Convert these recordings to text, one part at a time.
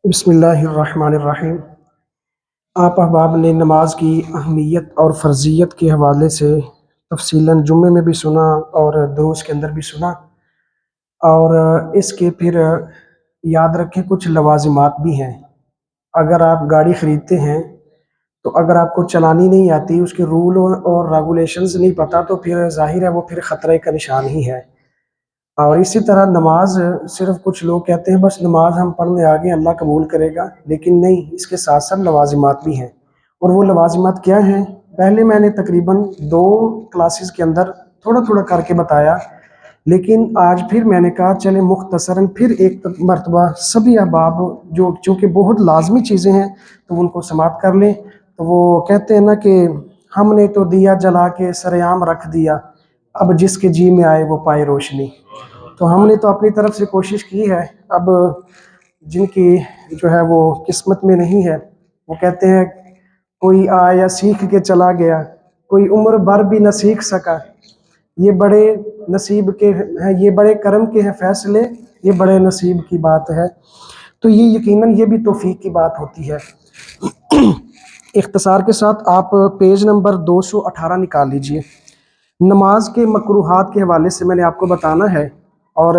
بسم اللہ الرحمن الرحیم۔ آپ احباب نے نماز کی اہمیت اور فرضیت کے حوالے سے تفصیلاً جمعے میں بھی سنا اور دروس کے اندر بھی سنا، اور اس کے پھر یاد رکھیں کچھ لوازمات بھی ہیں۔ اگر آپ گاڑی خریدتے ہیں تو اگر آپ کو چلانی نہیں آتی، اس کے رول اور ریگولیشنز نہیں پتہ، تو پھر ظاہر ہے وہ پھر خطرے کا نشان ہی ہے۔ اور اسی طرح نماز صرف کچھ لوگ کہتے ہیں بس نماز ہم پڑھنے آگے اللہ قبول کرے گا، لیکن نہیں، اس کے ساتھ ساتھ لوازمات بھی ہیں۔ اور وہ لوازمات کیا ہیں؟ پہلے میں نے تقریباً 2 کلاسز کے اندر تھوڑا تھوڑا کر کے بتایا، لیکن آج پھر میں نے کہا چلیں مختصراً پھر ایک مرتبہ سبھی احباب جو چونکہ بہت لازمی چیزیں ہیں تو ان کو سماعت کر لیں۔ تو وہ کہتے ہیں نا کہ ہم نے تو دیا جلا کے سرعام رکھ دیا، اب جس کے جی میں آئے وہ پائے روشنی۔ تو ہم نے تو اپنی طرف سے کوشش کی ہے، اب جن کی جو ہے وہ قسمت میں نہیں ہے، وہ کہتے ہیں کوئی آیا سیکھ کے چلا گیا، کوئی عمر بھر بھی نہ سیکھ سکا، یہ بڑے نصیب کے ہیں، یہ بڑے کرم کے ہیں فیصلے، یہ بڑے نصیب کی بات ہے۔ تو یہ یقیناً یہ بھی توفیق کی بات ہوتی ہے۔ اختصار کے ساتھ آپ پیج نمبر 218 نکال لیجئے۔ نماز کے مکروہات کے حوالے سے میں نے آپ کو بتانا ہے، اور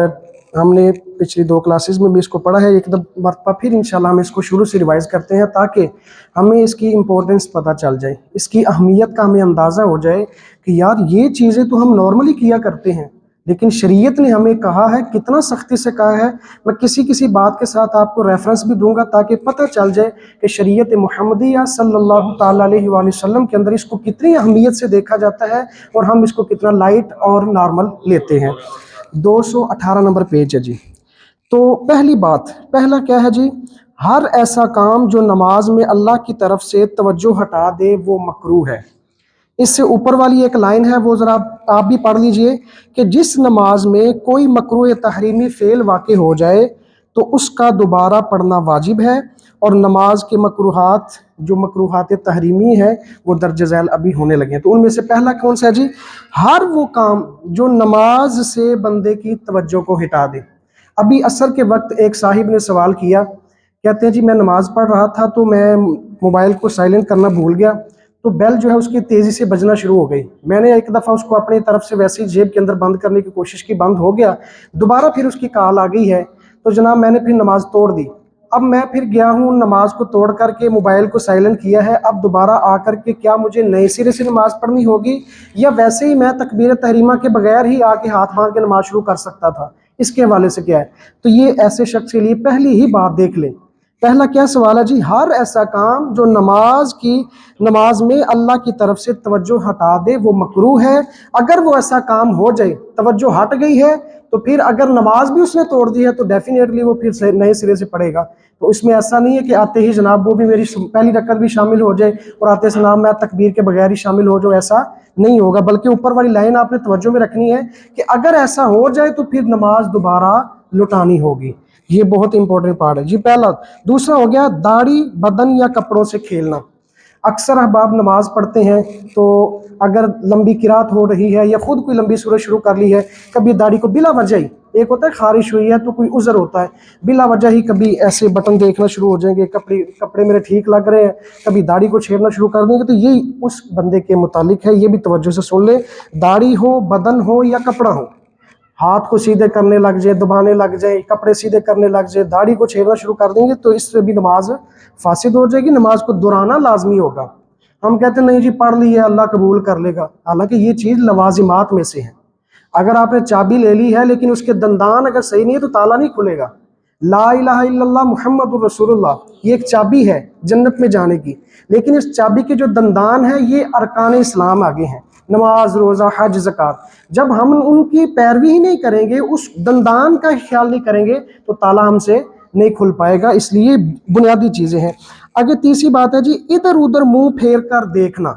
ہم نے پچھلی 2 کلاسز میں بھی اس کو پڑھا ہے، ایک مرتبہ پھر انشاءاللہ ہم اس کو شروع سے ریوائز کرتے ہیں تاکہ ہمیں اس کی امپورٹنس پتہ چل جائے، اس کی اہمیت کا ہمیں اندازہ ہو جائے کہ یار یہ چیزیں تو ہم نارملی کیا کرتے ہیں، لیکن شریعت نے ہمیں کہا ہے، کتنا سختی سے کہا ہے۔ میں کسی بات کے ساتھ آپ کو ریفرنس بھی دوں گا تاکہ پتہ چل جائے کہ شریعت محمدیہ صلی اللہ تعالیٰ علیہ وآلہ وسلم کے اندر اس کو کتنی اہمیت سے دیکھا جاتا ہے اور ہم اس کو کتنا لائٹ اور نارمل لیتے ہیں۔ 218 نمبر پیج ہے جی۔ تو پہلا کیا ہے جی؟ ہر ایسا کام جو نماز میں اللہ کی طرف سے توجہ ہٹا دے وہ مکروہ ہے۔ اس سے اوپر والی ایک لائن ہے، وہ ذرا آپ بھی پڑھ لیجئے کہ جس نماز میں کوئی مکروہ تحریمی فعل واقع ہو جائے تو اس کا دوبارہ پڑھنا واجب ہے، اور نماز کے مکروہات جو مکروہات تحریمی ہے وہ درج ذیل ابھی ہونے لگے ہیں۔ تو ان میں سے پہلا کون سا ہے جی؟ ہر وہ کام جو نماز سے بندے کی توجہ کو ہٹا دے۔ ابھی عصر کے وقت ایک صاحب نے سوال کیا، کہتے ہیں جی میں نماز پڑھ رہا تھا تو میں موبائل کو سائلنٹ کرنا بھول گیا، تو بیل جو ہے اس کی تیزی سے بجنا شروع ہو گئی، میں نے ایک دفعہ اس کو اپنی طرف سے ویسے ہی جیب کے اندر بند کرنے کی کوشش کی، بند ہو گیا، دوبارہ پھر اس کی کال آ گئی ہے، تو جناب میں نے پھر نماز توڑ دی۔ اب میں پھر گیا ہوں، نماز کو توڑ کر کے موبائل کو سائلنٹ کیا ہے، اب دوبارہ آ کر کے کیا مجھے نئے سرے سے نماز پڑھنی ہوگی، یا ویسے ہی میں تکبیر تحریمہ کے بغیر ہی آ کے ہاتھ باندھ کے نماز شروع کر سکتا تھا؟ اس کے حوالے سے کیا ہے؟ تو یہ ایسے شخص کے لیے پہلی ہی بات دیکھ لیں۔ پہلا کیا سوال ہے جی؟ ہر ایسا کام جو نماز میں اللہ کی طرف سے توجہ ہٹا دے وہ مکروہ ہے۔ اگر وہ ایسا کام ہو جائے، توجہ ہٹ گئی ہے، تو پھر اگر نماز بھی اس نے توڑ دی ہے تو ڈیفینیٹلی وہ پھر سے نئے سرے سے پڑھے گا۔ تو اس میں ایسا نہیں ہے کہ آتے ہی جناب وہ بھی میری پہلی رکعت بھی شامل ہو جائے اور آتے سے نام میں تکبیر کے بغیر ہی شامل ہو جاؤ، ایسا نہیں ہوگا، بلکہ اوپر والی لائن آپ نے توجہ میں رکھنی ہے کہ اگر ایسا ہو جائے تو پھر نماز دوبارہ لٹانی ہوگی۔ یہ بہت امپورٹنٹ پارٹ ہے جی، پہلا۔ دوسرا ہو گیا داڑھی، بدن یا کپڑوں سے کھیلنا۔ اکثر احباب نماز پڑھتے ہیں تو اگر لمبی قرات ہو رہی ہے یا خود کوئی لمبی سورت شروع کر لی ہے، کبھی داڑھی کو بلا وجہ ہی، ایک ہوتا ہے خارش ہوئی ہے تو کوئی عذر ہوتا ہے، بلا وجہ ہی کبھی ایسے بٹن دیکھنا شروع ہو جائیں گے، کپڑے میرے ٹھیک لگ رہے ہیں، کبھی داڑھی کو چھیڑنا شروع کر دیں گے، تو یہ اس بندے کے متعلق ہے، یہ بھی توجہ سے سن لیں۔ داڑھی ہو، بدن ہو یا کپڑا ہو، ہاتھ کو سیدھے کرنے لگ جائے، دبانے لگ جائے، کپڑے سیدھے کرنے لگ جائے، داڑھی کو چھیڑنا شروع کر دیں گے تو اس سے بھی نماز فاسد ہو جائے گی، نماز کو دہرانا لازمی ہوگا۔ ہم کہتے ہیں نہیں جی پڑھ لی ہے اللہ قبول کر لے گا، حالانکہ یہ چیز لوازمات میں سے ہے۔ اگر آپ نے چابی لے لی ہے لیکن اس کے دندان اگر صحیح نہیں ہے تو تالا نہیں کھلے گا۔ لا الہ الا اللہ محمد الرسول اللہ، یہ ایک چابی ہے جنت میں جانے کی، لیکن اس چابی کے جو دندان ہیں یہ ارکان اسلام آگے ہیں، نماز، روزہ، حج، زکوٰۃ۔ جب ہم ان کی پیروی ہی نہیں کریں گے، اس دندان کا خیال نہیں کریں گے تو تالا ہم سے نہیں کھل پائے گا، اس لیے بنیادی چیزیں ہیں۔ آگے تیسری بات ہے جی ادھر ادھر منہ پھیر کر دیکھنا۔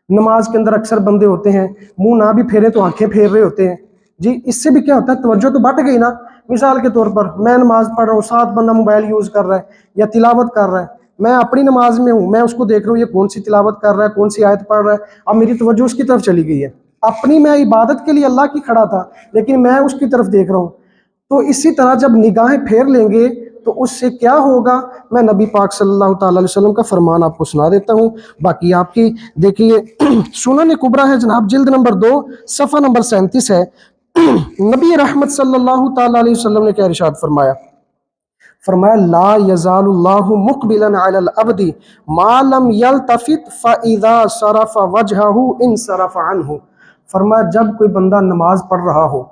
نماز کے اندر اکثر بندے ہوتے ہیں منہ نہ بھی پھیرے تو آنکھیں پھیر رہے ہوتے ہیں جی، اس سے بھی کیا ہوتا ہے؟ توجہ تو بٹ گئی نا۔ مثال کے طور پر میں نماز پڑھ رہا ہوں، ساتھ بندہ موبائل یوز کر رہا ہے یا تلاوت کر رہا ہے، میں اپنی نماز میں ہوں، میں اس کو دیکھ رہا ہوں یہ کون سی تلاوت کر رہا ہے، کون سی آیت پڑھ رہا ہے، اب میری توجہ اس کی طرف چلی گئی ہے، اپنی میں عبادت کے لیے اللہ کی کھڑا تھا لیکن میں اس کی طرف دیکھ رہا ہوں۔ تو اسی طرح جب نگاہیں پھیر لیں گے تو اس سے کیا ہوگا، میں نبی پاک صلی اللہ تعالی علیہ وسلم کا فرمان آپ کو سنا دیتا ہوں۔ باقی آپ کی دیکھیے سنن کبریٰ ہے جناب، جلد نمبر 2 صفحہ نمبر 37 ہے۔ نبی رحمت صلی اللہ تعالی علیہ وسلم نے کیا ارشاد فرمایا؟ فرمایا لا یزال اللہ مقبلا علی العبد ما لم یلتفت فاذا صرف وجهه انصرف عنہ۔ فرمایا جب کوئی بندہ نماز پڑھ رہا ہو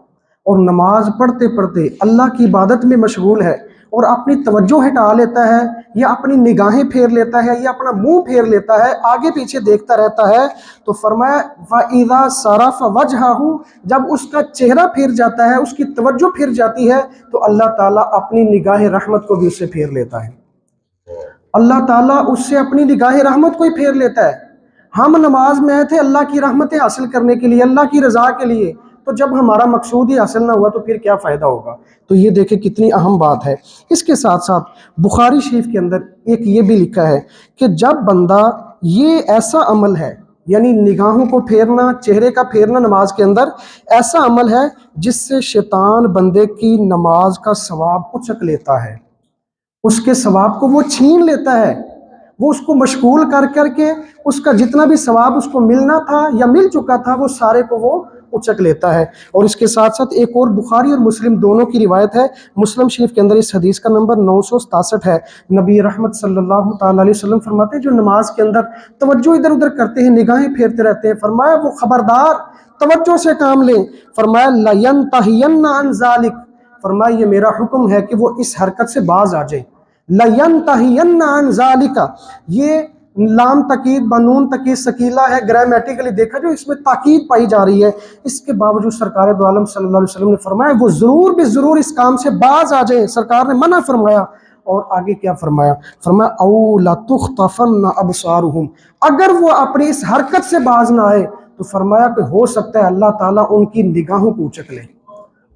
اور نماز پڑھتے پڑھتے اللہ کی عبادت میں مشغول ہے اور اپنی توجہ ہٹا لیتا ہے یا اپنی نگاہیں پھیر لیتا ہے یا اپنا منہ پھیر لیتا ہے، آگے پیچھے دیکھتا رہتا ہے، تو فرمایا وَإِذَا صَرَفَ وَجْهَهُ، جب اس کا چہرہ پھر جاتا ہے، اس کی توجہ پھر جاتی ہے، تو اللہ تعالیٰ اپنی نگاہ رحمت کو بھی اس سے پھیر لیتا ہے۔ اللہ تعالیٰ اس سے اپنی نگاہ رحمت کو ہی پھیر لیتا ہے۔ ہم نماز میں تھے اللہ کی رحمتیں حاصل کرنے کے لیے، اللہ کی رضا کے لیے، تو جب ہمارا مقصود ہی حاصل نہ ہوا تو پھر کیا فائدہ ہوگا؟ تو یہ دیکھیں کتنی اہم بات ہے۔ اس کے ساتھ ساتھ بخاری شریف کے اندر ایک یہ بھی لکھا ہے کہ جب بندہ یہ ایسا عمل ہے، یعنی نگاہوں کو پھیرنا، چہرے کا پھیرنا نماز کے اندر ایسا عمل ہے جس سے شیطان بندے کی نماز کا ثواب اچک لیتا ہے، اس کے ثواب کو وہ چھین لیتا ہے، وہ اس کو مشغول کر کر کے اس کا جتنا بھی ثواب اس کو ملنا تھا یا مل چکا تھا وہ سارے کو وہ اچک لیتا ہے۔ اور اس کے ساتھ ساتھ ایک اور بخاری اور مسلم دونوں کی روایت ہے، مسلم شریف کے اندر اس حدیث کا نمبر 967 ہے۔ نبی رحمت صلی اللہ تعالی علیہ وسلم فرماتے ہیں جو نماز کے اندر توجہ ادھر ادھر کرتے ہیں، نگاہیں پھیرتے رہتے ہیں، فرمایا وہ خبردار توجہ سے کام لیں۔ فرمایا لَيَنْتَهِيَنَّ عَنْ ذَلِكَ، فرمایا یہ میرا حکم ہے کہ وہ اس حرکت سے باز آ جائیں۔ لَيَنْتَهِيَنَّ عَنْ ذَلِكَ، یہ لام تاکید بنون تاکید ثقیلہ ہے، گرامیٹیکلی دیکھا جو اس میں تاکید پائی جا رہی ہے، اس کے باوجود سرکار دو عالم صلی اللہ علیہ وسلم نے فرمایا وہ ضرور بھی ضرور اس کام سے باز آ جائیں۔ سرکار نے منع فرمایا، اور آگے کیا فرمایا؟ فرمایا او لَتُخْطَفَنَّ أَبْصَارُهُمْ، اگر وہ اپنی اس حرکت سے باز نہ آئے تو فرمایا کہ ہو سکتا ہے اللہ تعالیٰ ان کی نگاہوں کو اچک لے،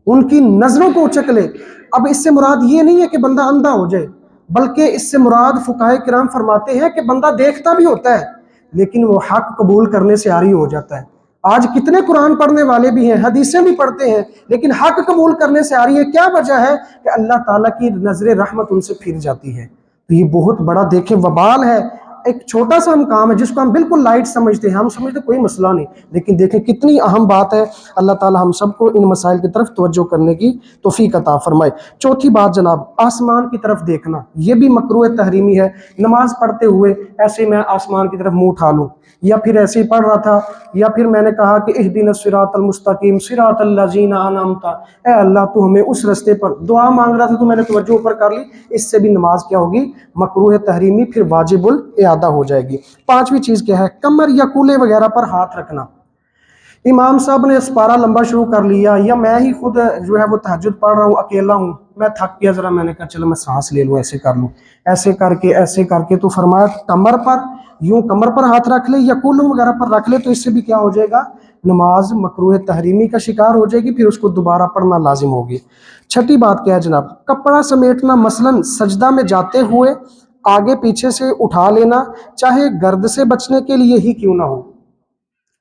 ان کی نظروں کو اچک لے۔ اب اس سے مراد یہ نہیں ہے کہ بندہ اندھا ہو جائے، بلکہ اس سے مراد فقہائے کرام فرماتے ہیں کہ بندہ دیکھتا بھی ہوتا ہے لیکن وہ حق قبول کرنے سے عاری ہو جاتا ہے۔ آج کتنے قرآن پڑھنے والے بھی ہیں، حدیثیں بھی پڑھتے ہیں، لیکن حق قبول کرنے سے عاری ہے۔ کیا وجہ ہے؟ کہ اللہ تعالیٰ کی نظر رحمت ان سے پھر جاتی ہے۔ تو یہ بہت بڑا دیکھیں وبال ہے۔ ایک چھوٹا سا ہم کام ہے جس کو ہم بالکل لائٹ سمجھتے ہیں، ہم سمجھتے کوئی مسئلہ نہیں، لیکن دیکھیں کتنی اہم بات ہے۔ اللہ تعالیٰ ہم سب کو ان مسائل کی طرف توجہ کرنے کی توفیق عطا فرمائے۔ چوتھی بات جناب، آسمان کی طرف دیکھنا، یہ بھی مکروہ تحریمی ہے۔ نماز پڑھتے ہوئے ایسے میں آسمان کی طرف منہ اٹھا لوں، یا پھر ایسے ہی پڑھ رہا تھا، یا پھر میں نے کہا کہ اہدنا الصراط المستقیم صراط الذین انعمت، اے اللہ تو ہمیں اس رستے پر، دعا مانگ رہا تھا تو میں نے توجہ اوپر کر لی، اس سے بھی نماز کیا ہوگی؟ مکروہ تحریمی، پھر واجب الاعادہ ہو جائے گی۔ پانچویں چیز کیا ہے؟ کمر یا کولے وغیرہ پر ہاتھ رکھنا۔ امام صاحب نے اسپارہ لمبا شروع کر لیا، یا میں ہی خود جو ہے وہ تہجد پڑھ رہا ہوں، اکیلا ہوں، میں تھک گیا ذرا، میں نے کہا چلو میں سانس لے لوں، ایسے کر لوں، ایسے کر کے تو فرمایا کمر پر، یوں کمر پر ہاتھ رکھ لے یا کولوں وغیرہ پر رکھ لے، تو اس سے بھی کیا ہو جائے گا؟ نماز مکروہ تحریمی کا شکار ہو جائے گی، پھر اس کو دوبارہ پڑھنا لازم ہوگی۔ چھٹی بات کیا ہے جناب؟ کپڑا سمیٹنا، مثلاً سجدہ میں جاتے ہوئے آگے پیچھے سے اٹھا لینا، چاہے گرد سے بچنے کے لیے ہی کیوں نہ ہو۔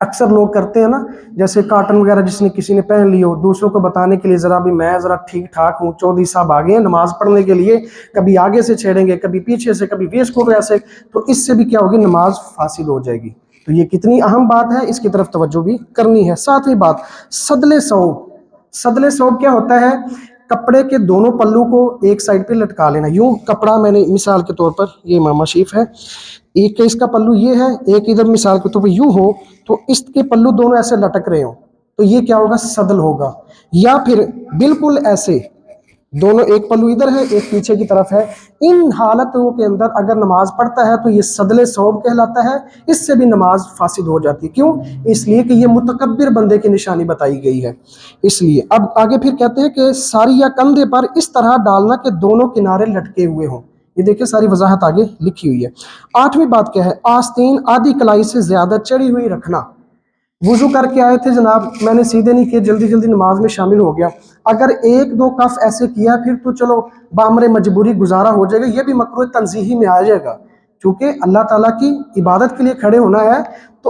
اکثر لوگ کرتے ہیں نا، جیسے کاٹن وغیرہ جس نے کسی نے پہن لی ہو، دوسروں کو بتانے کے لیے ذرا بھی میں ذرا ٹھیک ٹھاک ہوں، چودھری صاحب آگے ہیں نماز پڑھنے کے لیے، کبھی آگے سے چھیڑیں گے، کبھی پیچھے سے، کبھی ویسٹ کو ایسے، تو اس سے بھی کیا ہوگی؟ نماز فاسد ہو جائے گی۔ تو یہ کتنی اہم بات ہے، اس کی طرف توجہ بھی کرنی ہے۔ ساتویں بات، سدل ثوب۔ سدل ثوب کیا ہوتا ہے؟ کپڑے کے دونوں پلو کو ایک سائڈ پہ لٹکا لینا، یوں کپڑا، میں نے مثال کے طور پر یہ امامہ شریف ہے، ایک اس کا پلو یہ ہے، ایک ادھر مثال کے طور پر یوں ہو، تو اس کے پلو دونوں ایسے لٹک رہے ہوں، تو یہ کیا ہوگا؟ صدل ہوگا۔ یا پھر بالکل ایسے دونوں، ایک پلو ادھر ہے ایک پیچھے کی طرف ہے، ان حالتوں کے اندر اگر نماز پڑھتا ہے تو یہ صدل ثوب کہلاتا ہے، اس سے بھی نماز فاسد ہو جاتی ہے۔ کیوں؟ اس لیے کہ یہ متکبر بندے کی نشانی بتائی گئی ہے، اس لیے۔ اب آگے پھر کہتے ہیں کہ ساری یا کندھے پر اس طرح ڈالنا کہ دونوں کنارے لٹکے ہوئے ہوں، یہ دیکھیں ساری وضاحت آگے لکھی ہوئی ہے۔ آٹھویں بات کیا ہے؟ آستین آدھی کلائی سے زیادہ چڑھی ہوئی رکھنا۔ وضو کر کے آئے تھے جناب، میں نے سیدھے نہیں کیے، جلدی جلدی نماز میں شامل ہو گیا، اگر ایک دو کف ایسے کیا پھر تو چلو بامر مجبوری گزارا ہو جائے گا، یہ بھی مکروہ تنزیہی میں آ جائے گا، چونکہ اللہ تعالیٰ کی عبادت کے لیے کھڑے ہونا ہے تو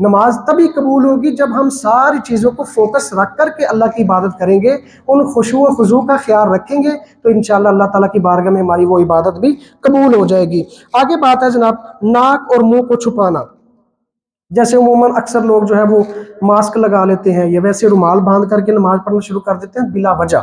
نماز تبھی قبول ہوگی جب ہم ساری چیزوں کو فوکس رکھ کر کے اللہ کی عبادت کریں گے، ان خشوع و خضوع کا خیال رکھیں گے، تو انشاءاللہ اللہ تعالیٰ کی بارگاہ میں ہماری وہ عبادت بھی قبول ہو جائے گی۔ آگے بات ہے جناب ناک اور منہ کو چھپانا۔ جیسے عموماً اکثر لوگ جو ہے وہ ماسک لگا لیتے ہیں یا ویسے رومال باندھ کر کے نماز پڑھنا شروع کر دیتے ہیں بلا وجہ۔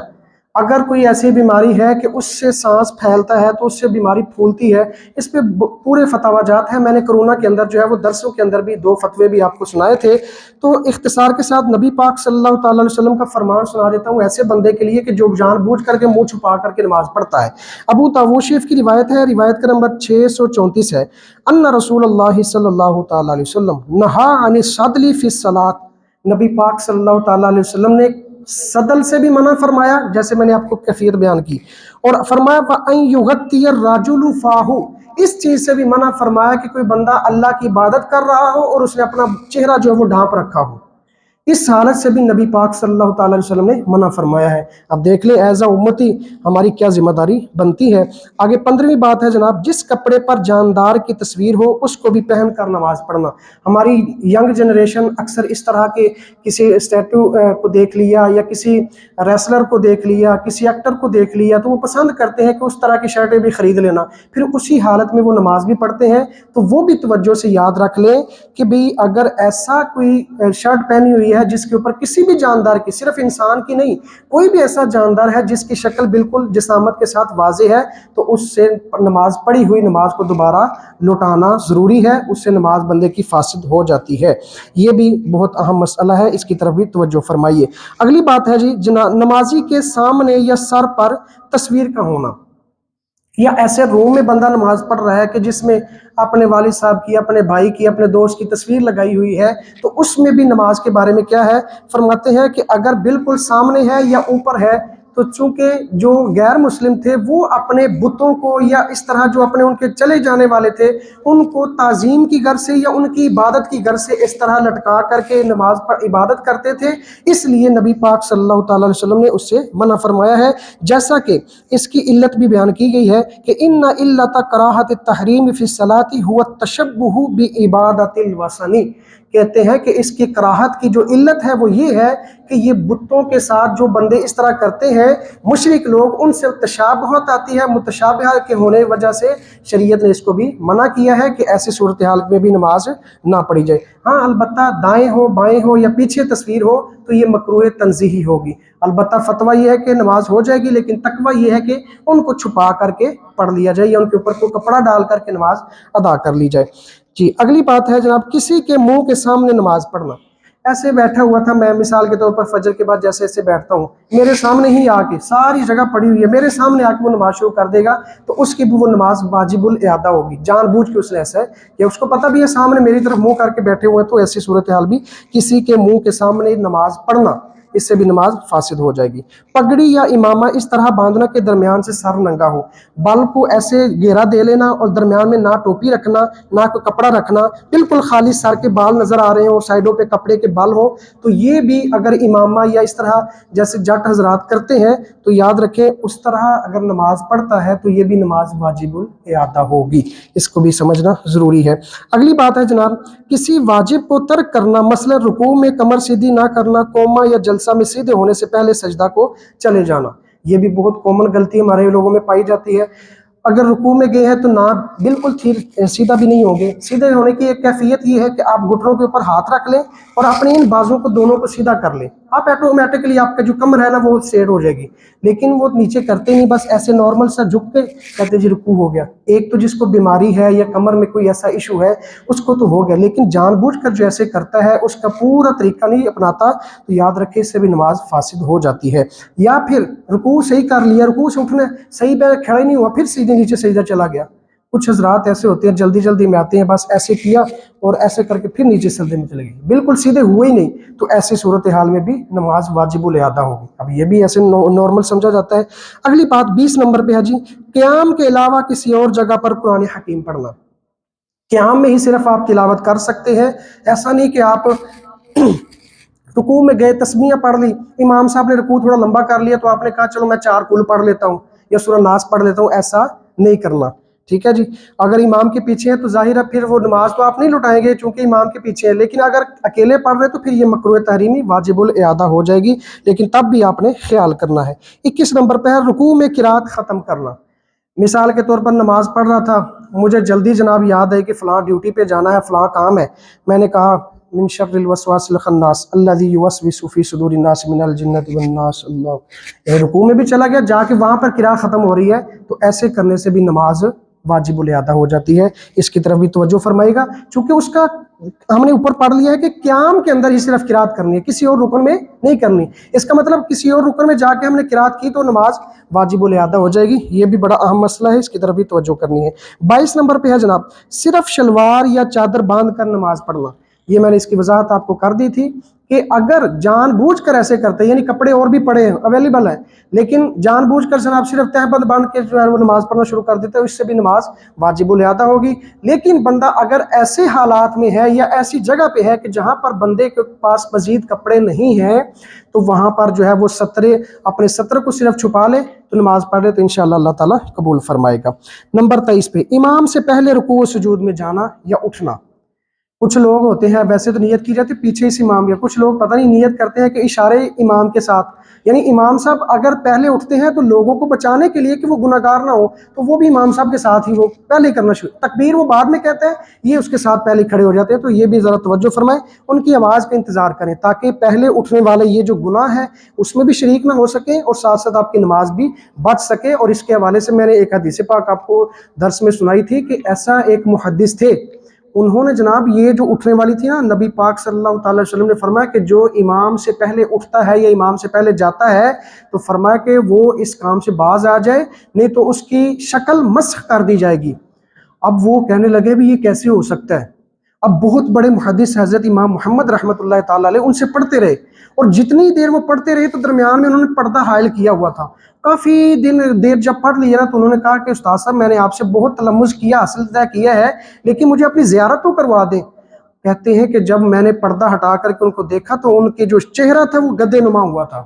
اگر کوئی ایسی بیماری ہے کہ اس سے سانس پھیلتا ہے تو اس سے بیماری پھولتی ہے، اس پہ پورے فتاوی جات ہیں۔ میں نے کرونا کے اندر جو ہے وہ درسوں کے اندر بھی 2 فتوے بھی آپ کو سنائے تھے، تو اختصار کے ساتھ نبی پاک صلی اللہ تعالیٰ علیہ وسلم کا فرمان سنا دیتا ہوں ایسے بندے کے لیے کہ جو جان بوجھ کر کے منہ چھپا کر کے نماز پڑھتا ہے۔ ابو داؤد شریف کی روایت ہے، روایت کا نمبر 634 ہے، ان رسول اللہ صلی اللہ تعالیٰ علیہ وسلم نہا عن الصدل فی الصلاۃ، نبی پاک صلی اللہ تعالیٰ علیہ وسلم نے صدل سے بھی منع فرمایا، جیسے میں نے آپ کو کیفیت بیان کی، اور فرمایا وَأَن يُغَطِّيَ الرَّجُلُ فَاهُ، اس چیز سے بھی منع فرمایا کہ کوئی بندہ اللہ کی عبادت کر رہا ہو اور اس نے اپنا چہرہ جو ہے وہ ڈھانپ رکھا ہو، اس حالت سے بھی نبی پاک صلی اللہ تعالیٰ علیہ وسلم نے منع فرمایا ہے۔ اب دیکھ لیں ایز اے امتی ہماری کیا ذمہ داری بنتی ہے۔ آگے 15ویں بات ہے جناب جس کپڑے پر جاندار کی تصویر ہو اس کو بھی پہن کر نماز پڑھنا۔ ہماری ینگ جنریشن اکثر اس طرح کے کسی اسٹیٹو کو دیکھ لیا یا کسی ریسلر کو دیکھ لیا، کسی ایکٹر کو دیکھ لیا تو وہ پسند کرتے ہیں کہ اس طرح کی شرٹیں بھی خرید لینا، پھر اسی حالت میں وہ نماز بھی پڑھتے ہیں۔ تو وہ بھی توجہ سے یاد رکھ لیں کہ بھئی اگر ایسا کوئی شرٹ پہنی ہوئی ہے جس کے اوپر کسی بھی جاندار کی، صرف انسان کی نہیں، کوئی بھی ایسا جاندار ہے جس کی شکل بالکل جسامت کے ساتھ واضح ہے، تو اس سے نماز پڑھی ہوئی نماز کو دوبارہ لوٹانا ضروری ہے، اس سے نماز بندے کی فاسد ہو جاتی ہے۔ یہ بھی بہت اہم مسئلہ ہے، اس کی طرف بھی توجہ فرمائیے۔ اگلی بات ہے جی نمازی کے سامنے یا سر پر تصویر کا ہونا، یا ایسے روم میں بندہ نماز پڑھ رہا ہے کہ جس میں اپنے والد صاحب کی، اپنے بھائی کی، اپنے دوست کی تصویر لگائی ہوئی ہے، تو اس میں بھی نماز کے بارے میں کیا ہے فرماتے ہیں کہ اگر بالکل سامنے ہے یا اوپر ہے تو چونکہ جو غیر مسلم تھے وہ اپنے بتوں کو یا اس طرح جو اپنے ان کے چلے جانے والے تھے ان کو تعظیم کی غرض سے یا ان کی عبادت کی غرض سے اس طرح لٹکا کر کے نماز پر عبادت کرتے تھے، اس لیے نبی پاک صلی اللہ تعالیٰ علیہ وسلم نے اس سے منع فرمایا ہے۔ جیسا کہ اس کی علت بھی بیان کی گئی ہے کہ ان علت کراہت التحریم فی الصلاۃ هو التشبہ بعبادۃ الوثن، کہتے ہیں کہ اس کی کراہت کی جو علت ہے وہ یہ ہے کہ یہ بتوں کے ساتھ جو بندے اس طرح کرتے ہیں مشرک لوگ، ان سے تشابہت آتی ہے، متشابہ کے ہونے کی وجہ سے شریعت نے اس کو بھی منع کیا ہے کہ ایسی صورتحال میں بھی نماز نہ پڑھی جائے۔ ہاں البتہ دائیں ہو بائیں ہو یا پیچھے تصویر ہو تو یہ مکروہ تنزیہی ہوگی، البتہ فتویٰ یہ ہے کہ نماز ہو جائے گی، لیکن تقویٰ یہ ہے کہ ان کو چھپا کر کے پڑھ لیا جائے یا ان کے اوپر کوئی کپڑا ڈال کر کے نماز ادا کر لی جائے۔ جی اگلی بات ہے جناب کسی کے منہ کے سامنے نماز پڑھنا۔ ایسے بیٹھا ہوا تھا میں، مثال کے طور پر فجر کے بعد جیسے ایسے بیٹھتا ہوں، میرے سامنے ہی آ کے ساری جگہ پڑی ہوئی ہے، میرے سامنے آ کے وہ نماز شروع کر دے گا تو اس کی بھی وہ نماز واجب الاعادہ ہوگی، جان بوجھ کے اس نے ایسا ہے کہ اس کو پتہ بھی ہے سامنے میری طرف منہ کر کے بیٹھے ہوئے، تو ایسی صورتحال بھی کسی کے منہ کے سامنے نماز پڑھنا، اس سے بھی نماز فاسد ہو جائے گی۔ پگڑی یا امامہ اس طرح باندھنا کہ درمیان سے سر ننگا ہو، بال کو ایسے گھیرا دے لینا اور درمیان میں نہ ٹوپی رکھنا نہ کوئی کپڑا رکھنا، بالکل خالی سر کے بال نظر آ رہے ہوں، سائڈوں پہ کپڑے کے بال ہو، تو یہ بھی اگر امامہ یا اس طرح جیسے جٹ حضرات کرتے ہیں تو یاد رکھیں اس طرح اگر نماز پڑھتا ہے تو یہ بھی نماز واجب الاعادہ ہوگی، اس کو بھی سمجھنا ضروری ہے۔ اگلی بات ہے جناب کسی واجب کو ترک کرنا، مثلا رکوع میں کمر سیدھی نہ کرنا، قوما یا جلسہ میں سیدھے ہونے سے پہلے سجدہ کو چلے جانا، یہ بھی بہت کامن غلطی ہمارے لوگوں میں پائی جاتی ہے۔ اگر رکوع میں گئے ہیں تو نہ بالکل سیدھا بھی نہیں ہوں گے، سیدھے ہونے کی ایک کیفیت یہ ہے کہ آپ گھٹنوں کے اوپر ہاتھ رکھ لیں اور اپنے ان بازوں کو دونوں کو سیدھا کر لیں، آپ آٹومیٹکلی آپ کا جو کمر ہے نا وہ سیٹ ہو جائے گی، لیکن وہ نیچے کرتے نہیں، بس ایسے نارمل سا جھک کے کہتے جی رکوع ہو گیا۔ ایک تو جس کو بیماری ہے یا کمر میں کوئی ایسا ایشو ہے اس کو تو ہو گیا، لیکن جان بوجھ کر جو ایسے کرتا ہے اس کا پورا طریقہ نہیں اپناتا تو یاد رکھے اس سے بھی نماز فاسد ہو جاتی ہے۔ یا پھر رکوع صحیح کر لیا، رکوع سے اٹھنے صحیح پہ کھڑا ہی نہیں ہوا، پھر سیدھے نیچے سجدہ چلا گیا۔ کچھ حضرات ایسے ہوتے ہیں جلدی جلدی میں آتے ہیں، بس ایسے کیا اور ایسے کر کے پھر نیچے سجدے میں چلے گئے، بالکل سیدھے ہوئے ہی نہیں، تو ایسی صورتحال میں بھی نماز واجب الاعادہ ہوگی۔ اب یہ بھی ایسے نارمل سمجھا جاتا ہے۔ اگلی بات 20 نمبر پہ ہے جی قیام کے علاوہ کسی اور جگہ پر قرآن حکیم پڑھنا۔ قیام میں ہی صرف آپ تلاوت کر سکتے ہیں، ایسا نہیں کہ آپ رکوع میں گئے تسمیہ پڑھ لی، امام صاحب نے رکوع تھوڑا لمبا کر لیا تو آپ نے کہا چلو میں 4 کل پڑھ لیتا ہوں یا سورہ ناس پڑھ لیتا ہوں، ایسا نہیں کرنا۔ ٹھیک ہے جی. اگر امام کے پیچھے ہیں تو ظاہر ہے پھر وہ نماز تو آپ نہیں لٹائیں گے چونکہ امام کے پیچھے ہے، لیکن اگر اکیلے پڑھ رہے تو پھر یہ مکروہ تحریمی واجب الاعادہ ہو جائے گی، لیکن تب بھی آپ نے خیال کرنا ہے. 21 نمبر پہ ہے رکوع میں قرات ختم کرنا. مثال کے طور پر نماز پڑھ رہا تھا، مجھے جلدی جناب یاد ہے کہ فلاں ڈیوٹی پہ جانا ہے، فلاں کام ہے، میں نے کہا من شر الوسواس الخناس الذی یوسوس فی صدور الناس من الجنۃ والناس. اللہ رکوع میں بھی چلا گیا، جا کے وہاں پر قرات ختم ہو رہی ہے، تو ایسے کرنے سے بھی نماز واجب الادا ہو جاتی ہے. اس کی طرف بھی توجہ فرمائے گا، چونکہ اس کا ہم نے اوپر پڑھ لیا ہے کہ قیام کے اندر ہی صرف قرات کرنی ہے، کسی اور رکن میں نہیں کرنی. اس کا مطلب کسی اور رکن میں جا کے ہم نے قرات کی تو نماز واجب الادا ہو جائے گی. یہ بھی بڑا اہم مسئلہ ہے، اس کی طرف بھی توجہ کرنی ہے. 22 نمبر پہ ہے جناب صرف شلوار یا چادر باندھ کر نماز پڑھنا. یہ میں نے اس کی وضاحت آپ کو کر دی تھی کہ اگر جان بوجھ کر ایسے کرتے ہیں، یعنی کپڑے اور بھی پڑے ہیں اویلیبل ہیں، لیکن جان بوجھ کر جناب صرف تہبند باندھ کے جو ہے وہ نماز پڑھنا شروع کر دیتے ہیں، اس سے بھی نماز واجب الادا ہوگی. لیکن بندہ اگر ایسے حالات میں ہے یا ایسی جگہ پہ ہے کہ جہاں پر بندے کے پاس مزید کپڑے نہیں ہیں، تو وہاں پر جو ہے وہ اپنے ستر کو صرف چھپا لے تو نماز پڑھ لے تو انشاءاللہ اللہ تعالیٰ قبول فرمائے گا. نمبر 23 پہ امام سے پہلے رکوع و سجود میں جانا یا اٹھنا. کچھ لوگ ہوتے ہیں ویسے تو نیت کی جاتی پیچھے اس امام، یا کچھ لوگ پتہ نہیں نیت کرتے ہیں کہ اشارے امام کے ساتھ، یعنی امام صاحب اگر پہلے اٹھتے ہیں تو لوگوں کو بچانے کے لیے کہ وہ گناہ گار نہ ہو تو وہ بھی امام صاحب کے ساتھ ہی وہ پہلے کرنا شروع، تکبیر وہ بعد میں کہتے ہیں، یہ اس کے ساتھ پہلے کھڑے ہو جاتے ہیں. تو یہ بھی ذرا توجہ فرمائیں، ان کی آواز کا انتظار کریں تاکہ پہلے اٹھنے والے یہ جو گناہ ہے اس میں بھی شریک نہ ہو سکیں اور ساتھ ساتھ آپ کی نماز بھی بچ سکے. اور اس کے حوالے سے میں نے ایک حدیث پاک آپ کو درس میں سنائی تھی کہ ایسا ایک محدث تھے، انہوں نے جناب یہ جو اٹھنے والی تھی نا، نبی پاک صلی اللہ تعالی وسلم نے فرمایا کہ جو امام سے پہلے اٹھتا ہے یا امام سے پہلے جاتا ہے تو فرمایا کہ وہ اس کام سے باز آ جائے، نہیں تو اس کی شکل مسخ کر دی جائے گی. اب وہ کہنے لگے بھی یہ کیسے ہو سکتا ہے؟ اب بہت بڑے محدث حضرت امام محمد رحمۃ اللہ تعالی علیہ ان سے پڑھتے رہے، اور جتنی دیر وہ پڑھتے رہے تو درمیان میں انہوں نے پردہ حائل کیا ہوا تھا. کافی دیر جب پڑھ لیا نا تو انہوں نے کہا کہ استاد صاحب میں نے آپ سے بہت تلمذ کیا، حاصل طے کیا ہے، لیکن مجھے اپنی زیارت تو کروا دیں. کہتے ہیں کہ جب میں نے پردہ ہٹا کر کے ان کو دیکھا تو ان کے جو چہرہ تھا وہ گدے نما ہوا تھا.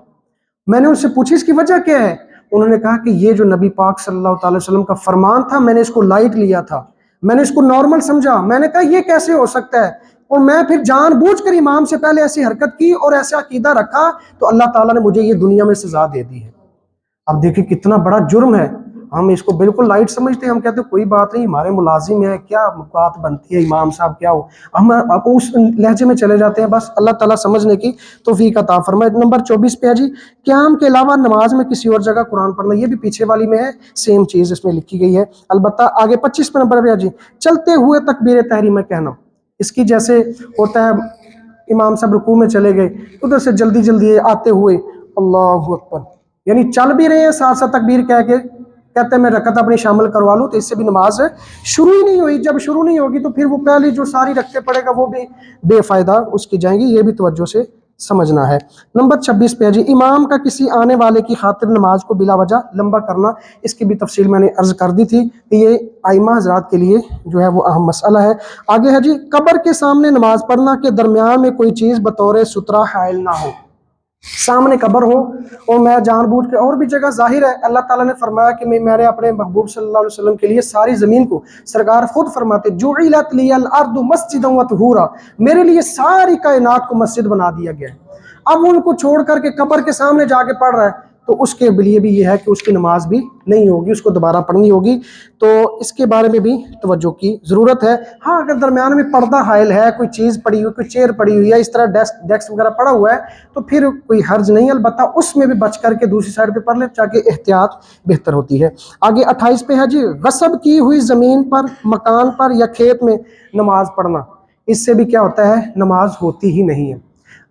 میں نے ان سے پوچھی اس کی وجہ کیا ہے؟ انہوں نے کہا کہ یہ جو نبی پاک صلی اللہ تعالی وسلم کا فرمان تھا میں نے اس کو لائٹ لیا تھا، میں نے اس کو نارمل سمجھا. میں نے کہا یہ کیسے ہو سکتا ہے، اور میں پھر جان بوجھ کر امام سے پہلے ایسی حرکت کی اور ایسا عقیدہ رکھا تو اللہ تعالیٰ نے مجھے یہ دنیا میں سزا دے دی ہے. اب دیکھیں کتنا بڑا جرم ہے، ہم اس کو بالکل لائٹ سمجھتے ہیں، ہم کہتے ہیں کوئی بات نہیں ہمارے ملازم ہیں، کیا بات بنتی ہے امام صاحب کیا ہو، ہم اس لہجے میں چلے جاتے ہیں. بس اللہ تعالیٰ سمجھنے کی توفیق عطا فرمائے. نمبر 24 پہ ہے جی قیام کے علاوہ نماز میں کسی اور جگہ قرآن پڑھنا. یہ بھی پیچھے والی میں ہے، سیم چیز اس میں لکھی گئی ہے. البتہ آگے 25 پہ نمبر پہ ہے جی چلتے ہوئے تکبیر تحریمہ کہنا. اس کی جیسے ہوتا ہے امام صاحب رکوع میں چلے گئے ادھر سے جلدی جلدی آتے ہوئے اللہ اکبر، یعنی چل بھی رہے ہیں ساتھ ساتھ تکبیر کہہ کے کہتے ہیں میں رکعت اپنی شامل کروا لوں، تو اس سے بھی نماز شروع ہی نہیں ہوئی. جب شروع نہیں ہوگی تو پھر وہ پہلی جو ساری رکھتے پڑے گا وہ بھی بے فائدہ اس کی جائیں گی. یہ بھی توجہ سے سمجھنا ہے. نمبر 26 پہ جی امام کا کسی آنے والے کی خاطر نماز کو بلا وجہ لمبا کرنا. اس کی بھی تفصیل میں نے عرض کر دی تھی کہ یہ ائمہ حضرات کے لیے جو ہے وہ اہم مسئلہ ہے. آگے ہے جی قبر کے سامنے نماز پڑھنا کہ درمیان میں کوئی چیز بطور سترہ حائل نہ ہو. سامنے قبر ہو اور میں جان بوجھ کے، اور بھی جگہ ظاہر ہے اللہ تعالیٰ نے فرمایا کہ میں نے اپنے محبوب صلی اللہ علیہ وسلم کے لیے ساری زمین کو، سرکار خود فرماتے جعلت لی الارض مسجدا وطہورا، میرے لیے ساری کائنات کو مسجد بنا دیا گیا ہے. اب ان کو چھوڑ کر کے قبر کے سامنے جا کے پڑھ رہا ہے تو اس کے لیے بھی یہ ہے کہ اس کی نماز بھی نہیں ہوگی، اس کو دوبارہ پڑھنی ہوگی. تو اس کے بارے میں بھی توجہ کی ضرورت ہے. ہاں اگر درمیان میں پردہ حائل ہے، کوئی چیز پڑی ہوئی، کوئی چیئر پڑی ہوئی ہے، اس طرح ڈیسک وغیرہ پڑا ہوا ہے تو پھر کوئی حرج نہیں، البتہ اس میں بھی بچ کر کے دوسری سائڈ پہ پڑھ لے تاکہ احتیاط بہتر ہوتی ہے. آگے 28 پہ ہے جی غصب کی ہوئی زمین پر، مکان پر یا کھیت میں نماز پڑھنا. اس سے بھی کیا ہوتا ہے نماز ہوتی ہی نہیں ہے.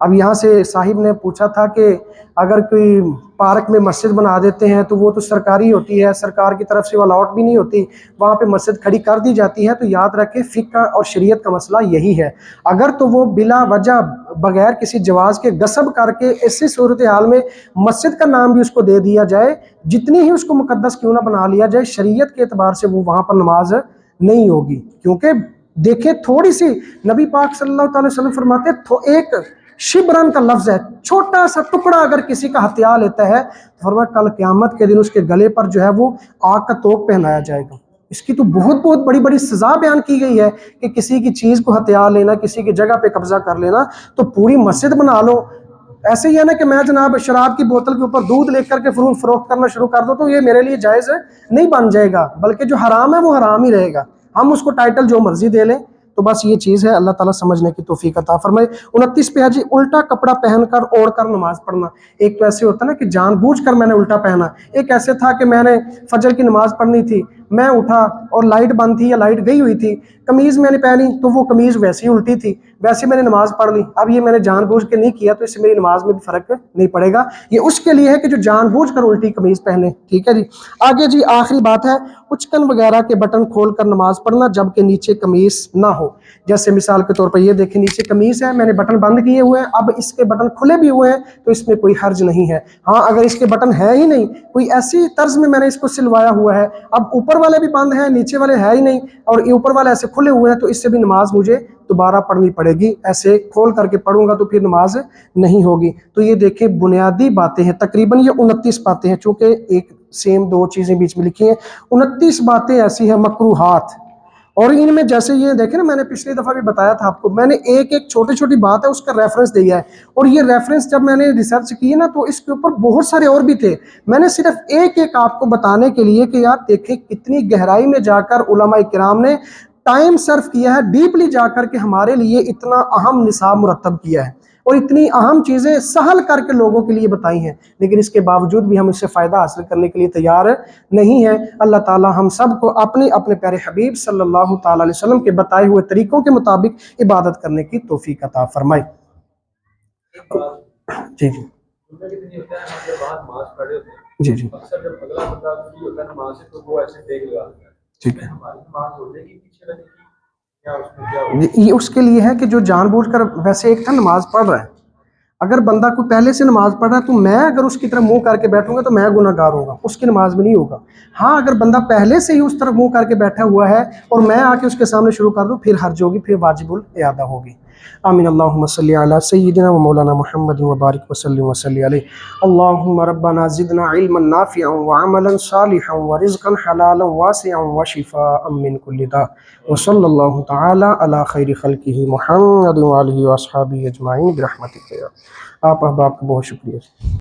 اب یہاں سے صاحب نے پوچھا تھا کہ اگر کوئی پارک میں مسجد بنا دیتے ہیں تو وہ تو سرکاری ہوتی ہے، سرکار کی طرف سے وہ الاٹ بھی نہیں ہوتی، وہاں پہ مسجد کھڑی کر دی جاتی ہے. تو یاد رکھیں فقہ اور شریعت کا مسئلہ یہی ہے، اگر تو وہ بلا وجہ بغیر کسی جواز کے غصب کر کے ایسی صورتحال میں مسجد کا نام بھی اس کو دے دیا جائے، جتنی ہی اس کو مقدس کیوں نہ بنا لیا جائے، شریعت کے اعتبار سے وہ وہاں پر نماز نہیں ہوگی. کیونکہ دیکھیں تھوڑی سی، نبی پاک صلی اللہ تعالی وسلم فرماتے ایک شبرن کا لفظ ہے، چھوٹا سا ٹکڑا اگر کسی کا ہتھیار لیتا ہے تو فرمایا کل قیامت کے دن اس کے گلے پر جو ہے وہ آگ کا توق پہنایا جائے گا. اس کی تو بہت بہت بڑی بڑی سزا بیان کی گئی ہے کہ کسی کی چیز کو ہتھیار لینا، کسی کی جگہ پہ قبضہ کر لینا، تو پوری مسجد بنا لو۔ ایسے ہی ہے نا کہ میں جناب شراب کی بوتل کے اوپر دودھ لے کر کے فروخت کرنا شروع کر دو، تو یہ میرے لیے جائز ہے نہیں بن جائے گا، بلکہ جو حرام ہے وہ حرام ہی رہے گا، ہم اس کو ٹائٹل جو مرضی دے لیں۔ تو بس یہ چیز ہے، اللہ تعالیٰ سمجھنے کی توفیق عطا فرمائے۔ 29 پہ ہے جی، الٹا کپڑا پہن کر اوڑھ کر نماز پڑھنا۔ ایک تو ایسے ہوتا نا کہ جان بوجھ کر میں نے الٹا پہنا، ایک ایسے تھا کہ میں نے فجر کی نماز پڑھنی تھی، میں اٹھا اور لائٹ بند تھی یا لائٹ گئی ہوئی تھی، قمیض میں نے پہنی تو وہ قمیض ویسی ہی الٹی تھی، ویسے میں نے نماز پڑھ لی۔ اب یہ میں نے جان بوجھ کے نہیں کیا تو اس سے میری نماز میں بھی فرق نہیں پڑے گا، یہ اس کے لیے ہے کہ جو جان بوجھ کر الٹی قمیض پہنے، ٹھیک ہے جی۔ آگے جی آخری بات ہے، اچکن وغیرہ کے بٹن کھول کر نماز پڑھنا جبکہ نیچے قمیض نہ ہو۔ جیسے مثال کے طور پر یہ دیکھیں، نیچے قمیض ہے، میں نے بٹن بند کیے ہوئے ہیں، اب اس کے بٹن کھلے بھی ہوئے ہیں تو اس میں کوئی حرج نہیں ہے۔ ہاں اگر اس کے بٹن ہے ہی نہیں، کوئی ایسی طرز میں نے اس کو سلوایا ہوا ہے، اب اوپر والے بھی بند ہیں نیچے والے ہے ہی نہیں، اور اوپر والے ایسے کھلے ہوئے ہیں، تو اس سے بھی نماز مجھے دوبارہ پڑھنی پڑے گی، ایسے کھول کر کے پڑھوں گا تو پھر نماز نہیں ہوگی۔ تو یہ دیکھیں بنیادی باتیں ہیں، تقریباً یہ 29 باتیں ہیں، چونکہ ایک سیم دو چیزیں بیچ میں لکھی ہیں، 29 باتیں ایسی ہیں مکروہات، اور ان میں جیسے یہ دیکھیں نا، میں نے پچھلی دفعہ بھی بتایا تھا آپ کو، میں نے ایک ایک چھوٹی چھوٹی بات ہے اس کا ریفرنس دیا ہے، اور یہ ریفرنس جب میں نے ریسرچ کی نا تو اس کے اوپر بہت سارے اور بھی تھے، میں نے صرف ایک ایک آپ کو بتانے کے لیے کہ یار دیکھیں کتنی گہرائی میں جا کر علماء کرام نے ٹائم صرف کیا ہے، ڈیپلی جا کر کے ہمارے لیے اتنا اہم نصاب مرتب کیا ہے، اور اتنی اہم چیزیں سہل کر کے لوگوں کے لیے بتائی ہیں، لیکن اس کے باوجود بھی ہم اس سے فائدہ حاصل کرنے کے لیے تیار نہیں ہیں۔ اللہ تعالی ہم سب کو اپنے اپنے پیارے حبیب صلی اللہ تعالی علیہ وسلم کے بتائے ہوئے طریقوں کے مطابق عبادت کرنے کی توفیق عطا فرمائے۔ جی جی جی جی ٹھیک ہے، یہ اس کے لیے ہے کہ جو جان بوجھ کر ویسے ایک تھا نماز پڑھ رہا ہے، اگر بندہ کوئی پہلے سے نماز پڑھ رہا ہے تو میں اگر اس کی طرف منہ کر کے بیٹھوں گا تو میں گناہ گار ہوں گا، اس کی نماز میں نہیں ہوگا۔ ہاں اگر بندہ پہلے سے ہی اس طرف منہ کر کے بیٹھا ہوا ہے اور میں آ کے اس کے سامنے شروع کر دوں، پھر حرج ہوگی، پھر واجب الاعادہ ہوگی۔ آمین۔ اللہم صلی علی سیدنا و مولانا محمد وبارک وسلم وصلی علیہ۔ اللہم ربنا زدنا علما نافعا وعملا صالحا ورزقا حلالا واسعا وشفاء من کل داء، وصلی اللہ تعالی علی خیر خلقہ محمد وآلہ واصحابہ اجمعین برحمتک۔ آپ احباب کا بہت شکریہ۔